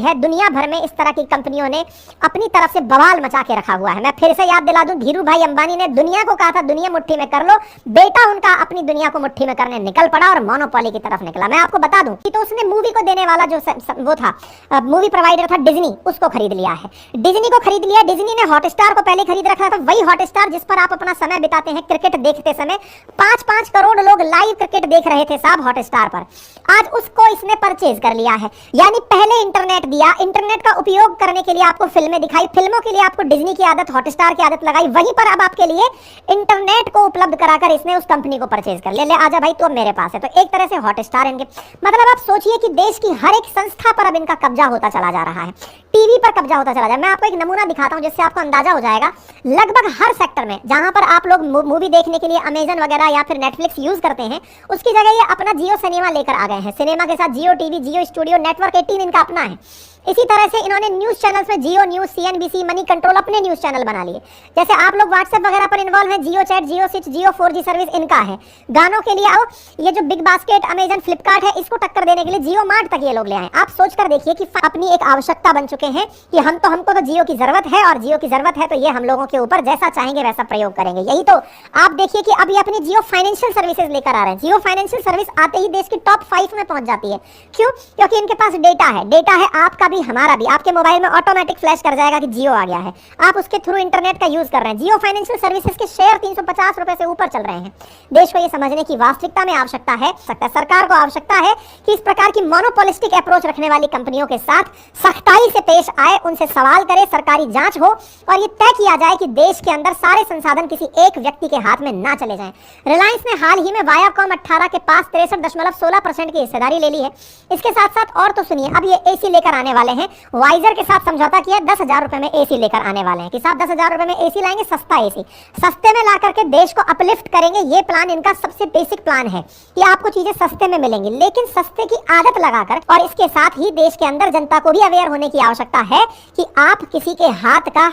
है। दुनिया भर में इस तरह की कंपनियों ने अपनी तरफ से बवाल मचा के रखा हुआ है। मैं फिर से याद दिला दूं, धीरू भाई अंबानी ने दुनिया को कहा था दुनिया मुट्ठी में कर लो, बेटा उनका अपनी दुनिया को मुट्ठी में करने निकल पड़ा और मोनोपोली की तरफ निकला। मैं आपको बता दूं कि तो उसने मूवी को देने वाला जो वो था मूवी प्रोवाइडर था डिज्नी, उसको खरीद लिया है। डिज्नी को खरीद लिया। डिज्नी ने हॉटस्टार को पहले खरीद रखा था, वही हॉटस्टार जिस पर आप अपना समय बिताते हैं क्रिकेट देखते समय। 5-5 करोड़ लोग लाइव क्रिकेट देख रहे थे साहब हॉटस्टार पर, आज उसको इसने परचेज कर लिया है। यानी पहले इंटरनेट दिया, इंटरनेट का उपयोग करने के लिए आपको फिल्में दिखाई, फिल्मों के लिए आपको डिज्नी की आदत, हॉटस्टार की आदत लगाई, वहीं पर अब आपके लिए इंटरनेट को उपलब्ध कराकर इसने उस कंपनी को परचेज कर लिया। ले आजा भाई तू अब मेरे पास है। तो एक तरह से हॉटस्टार इनके, मतलब आप सोचिए कि देश की हर एक संस्था पर अब इनका कब्जा होता चला जा रहा है, टीवी पर कब्जा होता चला जा रहा है। मैं आपको एक नमूना दिखाता हूं जिससे आपको अंदाजा हो जाएगा। लगभग हर सेक्टर में जहां पर आप लोग मूवी देखने के लिए अमेजन वगैरह या फिर नेटफ्लिक्स यूज करते हैं, उसकी जगह ये अपना जियो सिनेमा लेकर आ गए हैं। सिनेमा के साथ जियो टीवी, जियो स्टूडियो, नेटवर्क 18 इनका अपना है। इसी तरह से इन्होंने न्यूज चैनल्स में जियो न्यूज, सीएनबीसी, मनी कंट्रोल अपने न्यूज चैनल बना लिए। जैसे आप लोग व्हाट्सएप वगैरह पर इन्वॉल्व हैं, जियो चैट, जियो स्विच, जियो 4G सर्विस इनका है। गानों के लिए आओ, ये जो बिग बास्केट, अमेजन, फ्लिपकार्ट है, इसको टक्कर देने के लिए जियो मार्ट तक ये लोग ले आए। आप सोचकर देखिए कि अपनी एक आवश्यकता बन चुके हैं कि हमको तो जियो की जरूरत है, और जियो की जरूरत है तो ये हम लोगों के ऊपर जैसा चाहेंगे वैसा प्रयोग करेंगे। यही तो आप देखिए कि अब ये अपनी जियो फाइनेंशियल सर्विसेज लेकर आ रहे हैं। जियो फाइनेंशियल सर्विस आते ही देश की टॉप 5 में पहुंच जाती है। क्यों? क्योंकि इनके पास डेटा है। डेटा है आपका भी हमारा भी। आपके मोबाइल में ऑटोमेटिक फ्लैश कर जाएगा कि जियो आ गया है, आप उसके थ्रू इंटरनेट का यूज कर रहे हैं। जियो फाइनेंशियल सर्विसेज के शेयर 350 रुपए से ऊपर चल रहे हैं। देश को यह समझने की वास्तविकता में आवश्यकता है, सरकार को आवश्यकता है कि इस प्रकार की मोनोपोलिस्टिक अप्रोच रखने वाली कंपनियों के साथ सख्ताई से पेश आए, उनसे सवाल करे, सरकारी जांच हो और ये तय किया जाए कि देश के अंदर सारे संसाधन किसी एक व्यक्ति के हाथ में ना चले जाएं। रिलायंस ने हाल ही में वायाकॉम 18 के पास 63.16% की हिस्सेदारी ले ली है। इसके साथ साथ और तो सुनिए, अब ये एसी लेकर आने वाले हैं, वाइजर के साथ समझौता किया, 10,000 रुपए में एसी लेकर आने वाले हैं कि साहब 10,000 रुपए में एसी लाएंगे, सस्ता एसी, सस्ते में ला करके देश को अपलिफ्ट करेंगे। ये प्लान इनका सबसे बेसिक प्लान है कि आपको चीजें सस्ते में मिलेंगी, लेकिन सस्ते की आदत लगाकर। और इसके साथ ही देश के अंदर जनता को भी अवेयर होने की आवश्यकता है कि आप किसी के हाथ का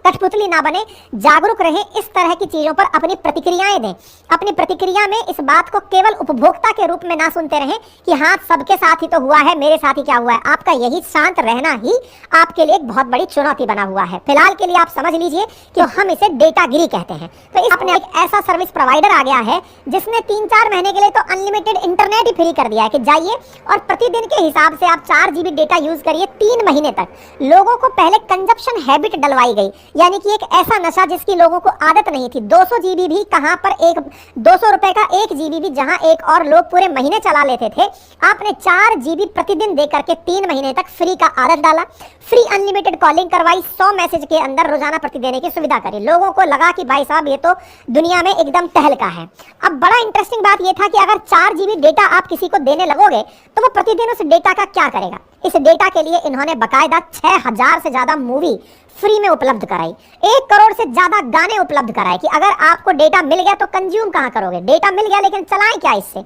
कठपुतली ना बने, जागरूक रहें, इस तरह की चीजों पर अपनी प्रतिक्रियाएं दें। अपनी प्रतिक्रिया में इस बात को केवल उपभोक्ता के रूप में ना सुनते रहें कि हाँ सबके साथ ही तो हुआ है, मेरे साथ ही क्या हुआ है। आपका यही शांत रहना ही आपके लिए एक बहुत बड़ी चुनौती बना हुआ है। फिलहाल के लिए आप समझ लीजिए कि हम इसे डेटागिरी कहते हैं। तो इस अपने एक ऐसा सर्विस प्रोवाइडर आ गया है जिसने 3-4 महीने के लिए तो अनलिमिटेड इंटरनेट ही फ्री कर दिया है कि जाइए और प्रतिदिन के हिसाब से आप 4 GB डेटा यूज करिए 3 महीने तक। लोगों को पहले कंजप्शन हैबिट डलवाई गई, यानी कि एक ऐसा नशा जिसकी लोगों को आदत नहीं थी। 200 GB भी कहां पर, एक 200 रुपए का 1 GB भी जहां एक और लोग पूरे महीने चला लेते थे, आपने 4 GB प्रतिदिन दे करके 3 महीने तक फ्री का आदत डाला। फ्री अनलिमिटेड कॉलिंग करवाई, 100 मैसेज के अंदर रोजाना प्रति देने की सुविधा करी। लोगों को लगा कि भाई साहब ये तो दुनिया में एकदम तहलका है। अब बड़ा इंटरेस्टिंग बात ये था कि अगर 4 GB डेटा आप किसी को देने लगोगे तो वो प्रतिदिन उस डेटा का क्या करेगा। इस डेटा के लिए इन्होंने बकायदा 6000 से ज्यादा मूवी फ्री में उपलब्ध कराई, 1 करोड़ से ज्यादा गाने उपलब्ध कराए कि अगर आपको डेटा मिल गया तो कंज्यूम कहां करोगे। डेटा मिल गया लेकिन चलाएं क्या इससे।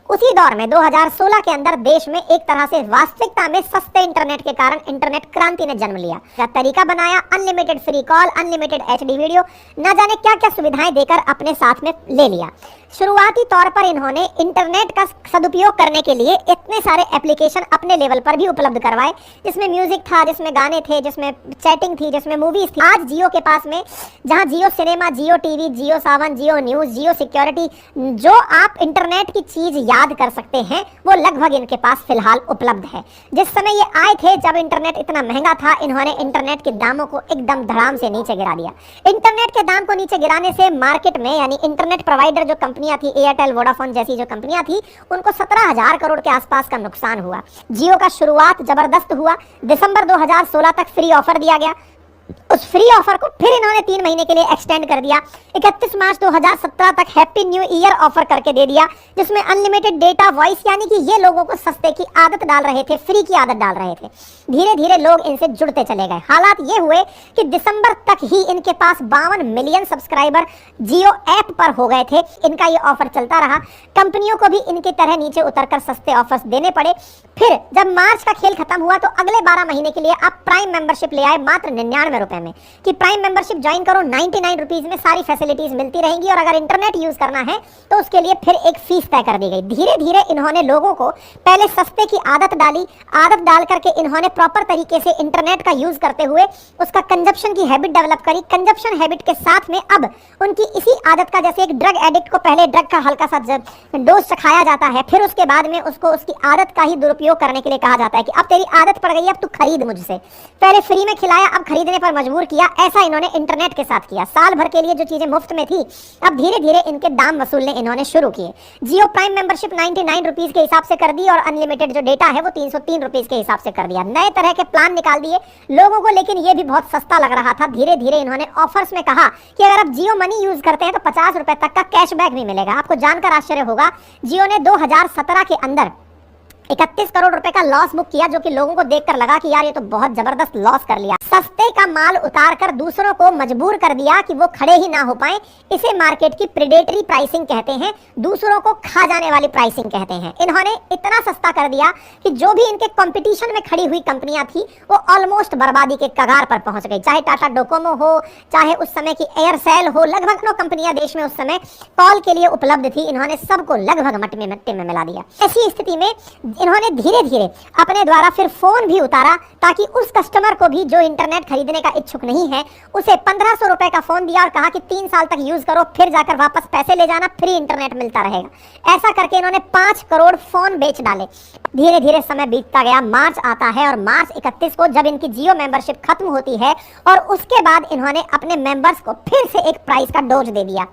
उसी दौर में 2016 के अंदर देश में एक तरह से वास्तविकता में सस्ते इंटरनेट के कारण इंटरनेट क्रांति ने जन्म लिया। क्या तरीका बनाया, unlimited free call, unlimited HD video, न जाने क्या क्या सुविधाएं देकर अपने साथ में ले लिया। शुरुआती तौर पर इन्होंने इंटरनेट का सदुपयोग करने के लिए इतने सारे एप्लीकेशन अपने लेवल पर भी उपलब्ध करवाए, जिसमें म्यूजिक था, जिसमें गाने थे, जिसमें चैटिंग थी, जिसमें मूवीज थी। आज जियो के पास में जहां जियो सिनेमा, जियो टीवी, जियो सावन, जियो न्यूज, जियो सिक्योरिटी, जो आप इंटरनेट की चीज याद कर सकते हैं वो लगभग इनके पास फिलहाल उपलब्ध है। जिस समय ये आए थे जब इंटरनेट इतना महंगा था, इन्होंने इंटरनेट के दामों को एकदम धड़ाम से नीचे गिरा दिया। इंटरनेट के दाम को नीचे गिराने से मार्केट में, यानी इंटरनेट प्रोवाइडर जो कंपनियां थी, एयरटेल, वोडाफोन जैसी जो कंपनियां थी, उनको 17,000 करोड़ के आसपास का नुकसान हुआ। जियो का शुरुआत जबरदस्त हुआ, दिसंबर 2016 तक फ्री ऑफर दिया गया। उस फ्री ऑफर को फिर इन्होंने 3 महीने के लिए एक्सटेंड कर दिया। 31 मार्च 2017 तक हैप्पी न्यू ईयर ऑफर करके दे दिया, जिसमें अनलिमिटेड डेटा, वॉइस, यानी कि ये लोगों को सस्ते की आदत डाल रहे थे, फ्री की आदत डाल रहे थे। धीरे धीरे लोग इनसे जुड़ते चले गए। हालात ये हुए कि दिसंबर तक ही इनके पास 52 मिलियन सब्सक्राइबर जियो ऐप पर हो गए थे। इनका ये ऑफर चलता रहा। कंपनियों को भी इनकी तरह नीचे उतरकर सस्ते ऑफर्स देने पड़े। फिर जब मार्च का खेल खत्म हुआ तो अगले 12 महीने के लिए आप प्राइम मेंबरशिप ले आए मात्र 99 रुपए में। में कि प्राइम मेंबरशिप ज्वाइन करो, 99 रुपीज में सारी फैसिलिटीज मिलती रहेंगी और अगर इंटरनेट यूज करना है तो उसके लिए फिर एक फीस तय कर दी गई। धीरे धीरे इन्होंने लोगों को पहले सस्ते की आदत डाली, आदत डाल करके इन्होंने प्रॉपर तरीके से इंटरनेट का यूज करते हुए उसका कंजप्शन की हैबिट डेवलप करी। कंजप्शन हैबिट के साथ में अब उनकी इसी आदत का, जैसे एक ड्रग एडिक्ट को पहले ड्रग का हल्का सा डोज चखाया जाता है, फिर उसके बाद में उसको उसकी आदत का ही दुरुपयोग करने के लिए कहा जाता है कि अब तेरी आदत पड़ गई, अब तू खरीद मुझसे। पहले फ्री में खिलाया, अब खरीदने पर मजबूर किया। ऐसा इन्होंने इंटरनेट के साथ किया। साल भर के लिए जो चीजें मुफ्त में थी, अब धीरे धीरे इनके दाम वसूलने इन्होंने शुरू किए। जियो प्राइम मेंबरशिप 99 रुपीज के हिसाब से कर दी और अनलिमिटेड जो डेटा है वो 303 रुपीज के हिसाब से कर दिया। नए तरह के प्लान निकाल दिए लोगों को, लेकिन ये भी बहुत सस्ता लग रहा था। धीरे धीरे इन्होंने ऑफर्स में कहा कि अगर आप जियो मनी यूज करते हैं तो 50 रुपए तक का कैशबैक भी मिलेगा। आपको जानकर आश्चर्य होगा, जियो ने 2017 के अंदर 31 करोड़ रुपए का लॉस बुक किया, जो कि लोगों को देखकर लगा कि यार ये तो बहुत जबरदस्त लॉस कर लिया। सस्ते का माल उतारकर दूसरों को मजबूर कर दिया कि वो खड़े ही ना हो पाए। इसे मार्केट की प्रेडेटरी प्राइसिंग कहते हैं, दूसरों को खा जाने वाली प्राइसिंग कहते हैं। इन्होंने इतना सस्ता कर दिया कि जो भी इनके कंपटीशन में खड़ी हुई कंपनियां थी वो ऑलमोस्ट बर्बादी के कगार पर पहुंच गई। चाहे टाटा डोकोमो हो, चाहे उस समय की एयरसेल हो, लगभग नो कंपनियां देश में उस समय कॉल के लिए उपलब्ध थी, इन्होंने सबको लगभग मट्टी में मिला दिया। ऐसी स्थिति में इन्होंने धीरे धीरे अपने द्वारा फिर फोन भी उतारा, ताकि उस कस्टमर को भी जो इंटरनेट खरीदने का इच्छुक नहीं है, उसे 1500 रुपए का फोन दिया और कहा कि 3 साल तक यूज करो, फिर जाकर वापस पैसे ले जाना, फ्री इंटरनेट मिलता रहेगा। ऐसा करके इन्होंने 5 करोड़ फोन बेच डाले। धीरे धीरे समय बीतता गया, मार्च आता है और मार्च 31 को जब इनकी जियो मेंबरशिप खत्म होती है और उसके बाद इन्होंने अपने मेंबर्स को फिर से एक प्राइस का डोज दे दिया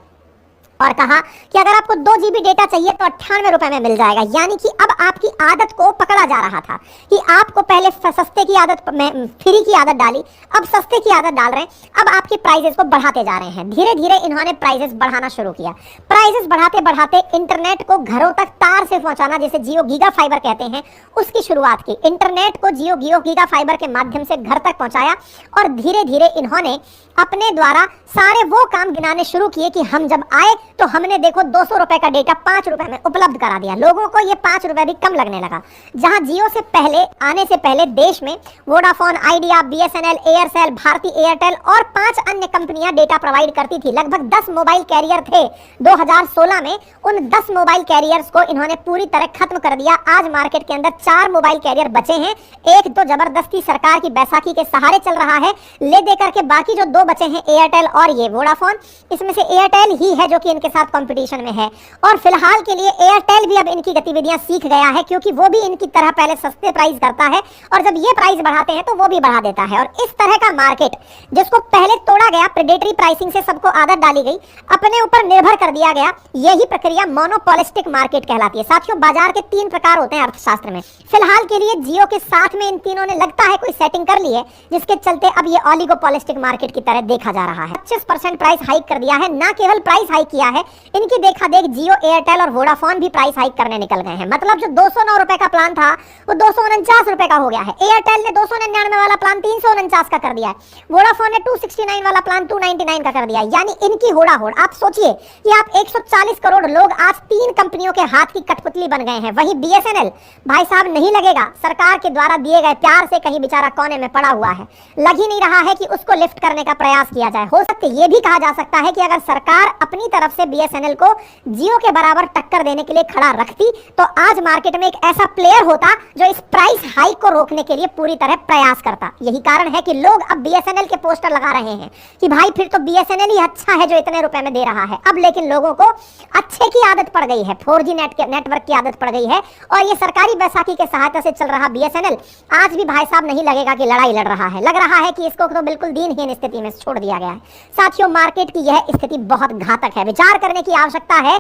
और कहा कि अगर आपको 2 GB डेटा चाहिए तो 98 रुपए में मिल जाएगा। यानी कि अब आपकी आदत को पकड़ा जा रहा था कि आपको पहले सस्ते की आदत में फ्री की आदत डाली, अब सस्ते की आदत डाल रहे हैं, अब आपकी प्राइसेस को बढ़ाते जा रहे हैं। धीरे धीरे इन्होंने प्राइसेस बढ़ाना शुरू किया। प्राइसेस बढ़ाते बढ़ाते इंटरनेट को घरों तक तार से पहुंचाना, जिसे जियो गीगा फाइबर कहते हैं, उसकी शुरुआत की। इंटरनेट को जियो गीगा फाइबर के माध्यम से घर तक पहुंचाया और धीरे धीरे इन्होंने अपने द्वारा सारे वो काम गिनाने शुरू किए कि हम जब आए तो हमने देखो 200 रुपए का डेटा 5 रुपए में उपलब्ध करा दिया। लोगों को ये 5 रुपए भी कम लगने लगा। जहां जियो से पहले आने से पहले देश में Vodafone, Idea, BSNL, Aircel, Bharti Airtel और 5 अन्य कंपनियां डेटा प्रोवाइड करती थी। लगभग 10 मोबाइल कैरियर थे 2016 में। उन 10 मोबाइल कैरियर्स को इन्होंने पूरी तरह खत्म कर दिया। आज मार्केट के अंदर 4 मोबाइल कैरियर बचे हैं। एक तो जबरदस्ती सरकार की बैसाखी के सहारे चल रहा है, ले दे करके बाकी जो 2 बचे हैं एयरटेल और ये वोडाफोन, इसमें से एयरटेल ही है जो कि इनके साथ कंपटीशन में है। और फिलहाल के लिए एयरटेल भी अब इनकी गतिविधियां सीख गया है, क्योंकि वो भी इनकी तरह पहले सस्ते प्राइस करता है और जब ये प्राइस बढ़ाते हैं तो वो भी बढ़ा देता है। और इस तरह का मार्केट जिसको पहले तोड़ा गया, प्रेडेटरी प्राइसिंग से सबको आदत डाली गई, अपने ऊपर निर्भर कर दिया गया, यही प्रक्रिया मोनोपोलिस्टिक मार्केट कहलाती है। साथियों, बाजार के 3 प्रकार होते हैं अर्थशास्त्र में। फिलहाल के लिए जियो के साथ में इन तीनों ने लगता है कोई सेटिंग कर ली है, जिसके चलते अब ये ऑलिगोपोलिस्टिक मार्केट की तरह देखा जा रहा है। 25% प्राइस हाइक कर दिया है। ना केवल प्राइस हाइक किया है, इनकी देखा देख जियो, एयरटेल और वोडाफोन भी प्राइस हाइक करने निकल गए हैं। मतलब जो 209 रुपए का प्लान था वो 249 रुपए का हो गया है। एयरटेल ने 299 वाला प्लान 349 का कर दिया है। वोडाफोन ने 269 वाला प्लान 299 का कर दिया है। यानी इनकी होड़ा होड़। आप सोचिए कि आप 140 करोड़ लोग आज 3 कंपनियों के हाथ की कठपुतली बन गए हैं। वही बीएसएनएल भाई साहब नहीं लगेगा, सरकार के द्वारा दिए गए प्यार से कहीं बेचारा कोने में पड़ा हुआ है, लग ही नहीं रहा है कि उसको लिफ्ट करने का प्रयास किया जाए। हो सकता है ये भी कहा जा सकता है कि अगर सरकार अपनी तरफ से बीएसएनएल को जियो के बराबर टक्कर देने के लिए खड़ा रखती तो आज मार्केट में एक ऐसा प्लेयर होता जो इस प्राइस हाइक को रोकने के लिए पूरी तरह प्रयास करता। यही कारण है कि लोग अब बीएसएनएल के पोस्टर लगा रहे हैं कि भाई फिर तो बीएसएनएल ही अच्छा है जो इतने रुपए में दे रहा है। अब लेकिन लोगों को अच्छे की आदत पड़ गई है, 4G नेटवर्क की आदत पड़ गई है और ये सरकारी बैसाखी के सहायता से चल रहा बीएसएनएल आज भी भाई साहब नहीं लगेगा कि लड़ाई लड़ रहा है। लग रहा है कि इसको तो बिल्कुल दीनहीन स्थिति में छोड़ दिया गया है। साथियों, मार्केट की यह स्थिति बहुत घातक है, विचार करने की आवश्यकता है।